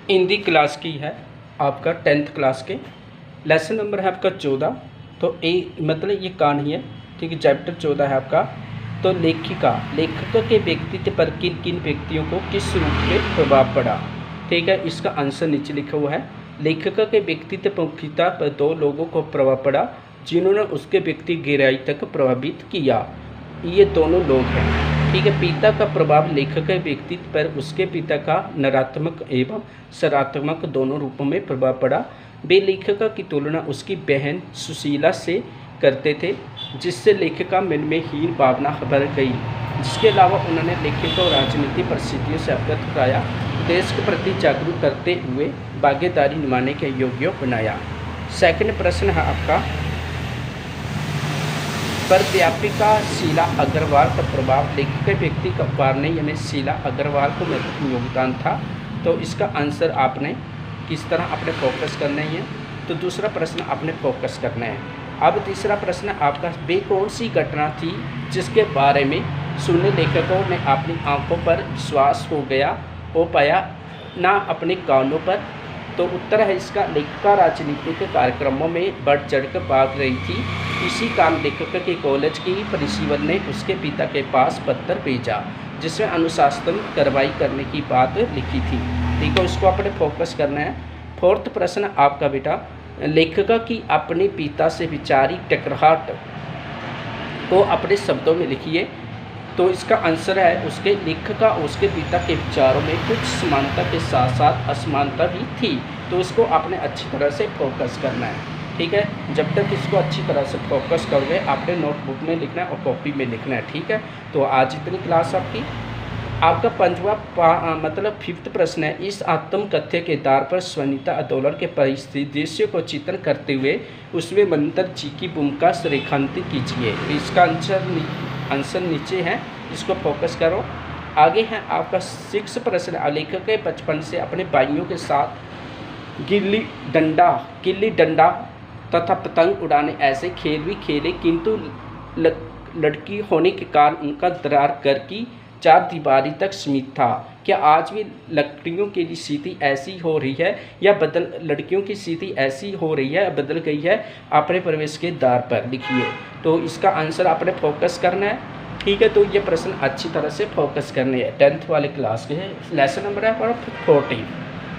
Hindi class की है, आपका 10th क्लास के। लेसन नंबर है आपका 14। तो मतलब ये कहानी है, ठीक है। चैप्टर 14 है आपका। तो लेखक के व्यक्तित्व पर किन किन व्यक्तियों को किस रूप में प्रभाव पड़ा, ठीक है। इसका आंसर नीचे लिखा हुआ है। लेखक के व्यक्तित्व मुख्यतः पर दो लोगों को प्रभाव पड़ा जिन्होंने उसके व्यक्ति गहराई तक प्रभावित किया। ये दोनों लोग हैं, ठीक है। पिता का प्रभाव लेखक के व्यक्तित्व पर उसके पिता का नकारात्मक एवं सकारात्मक दोनों रूपों में प्रभाव पड़ा। वे लेखक की तुलना उसकी बहन सुशीला से करते थे, जिससे लेखक का मन में हीन भावना बढ़ गई। जिसके अलावा उन्होंने लेखक को राजनीतिक परिस्थितियों से अवगत कराया, देश के प्रति जागरूक करते हुए भागीदारी निभाने के योग्य बनाया। सेकंड प्रश्न है आपका, प्राध्यापिका शीला अग्रवाल का प्रभाव लेखक के व्यक्ति का उभारने में शीला अग्रवाल को महत्वपूर्ण योगदान था। तो इसका आंसर आपने किस तरह अपने फोकस करना है। तो दूसरा प्रश्न आपने फोकस करना है। अब तीसरा प्रश्न आपका, वे कौन सी घटना थी जिसके बारे में सुनने लेखकों ने अपनी आंखों पर विश्वास हो पाया ना अपने कानों पर। तो उत्तर है इसका, लेखिका राजनीतिक कार्यक्रमों में बढ़ चढ़कर भाग रही थी। इसी कारण लेखक के कॉलेज की प्रिंसिपल ने उसके पिता के पास पत्र भेजा जिसमें अनुशासन कार्रवाई करने की बात लिखी थी, ठीक है। उसको अपने फोकस करना है। फोर्थ प्रश्न आपका बेटा, लेखिका की अपने पिता से विचारी टकराहट को अपने शब्दों में लिखिए। तो इसका आंसर है, उसके लेखक और उसके पिता के विचारों में कुछ समानता के साथ साथ असमानता भी थी। तो इसको आपने अच्छी तरह से फोकस करना है, ठीक है। जब तक इसको अच्छी तरह से फोकस करोगे आपने नोटबुक में लिखना है और कॉपी में लिखना है, ठीक है। तो आज इतनी क्लास आपकी। आपका पंचवा मतलब 5th प्रश्न है, इस आत्मकथ्य के आधार पर स्वतंत्रता आंदोलन के परिदृश्य को चित्रण करते हुए उसमें मंतर जी की भूमिका रेखांकित कीजिए। इसका आंसर नीचे है, इसको फोकस करो। आगे है आपका 6 प्रश्न, लेखक के बचपन से अपने भाइयों के साथ गिल्ली डंडा तथा पतंग उड़ाने ऐसे खेल भी खेले, किंतु लड़की होने के कारण उनका दरार घर की 4 दीवारी तक सीमित था। क्या आज भी लड़कियों की स्थिति ऐसी हो रही है या लड़कियों की स्थिति ऐसी हो रही है बदल गई है, अपने प्रवेश के द्वार पर लिखिए। तो इसका आंसर आपने फोकस करना है, ठीक है। तो ये प्रश्न अच्छी तरह से फोकस करने हैं, 10th वाले क्लास के हैं। लेसन नंबर है 14,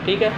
ठीक है।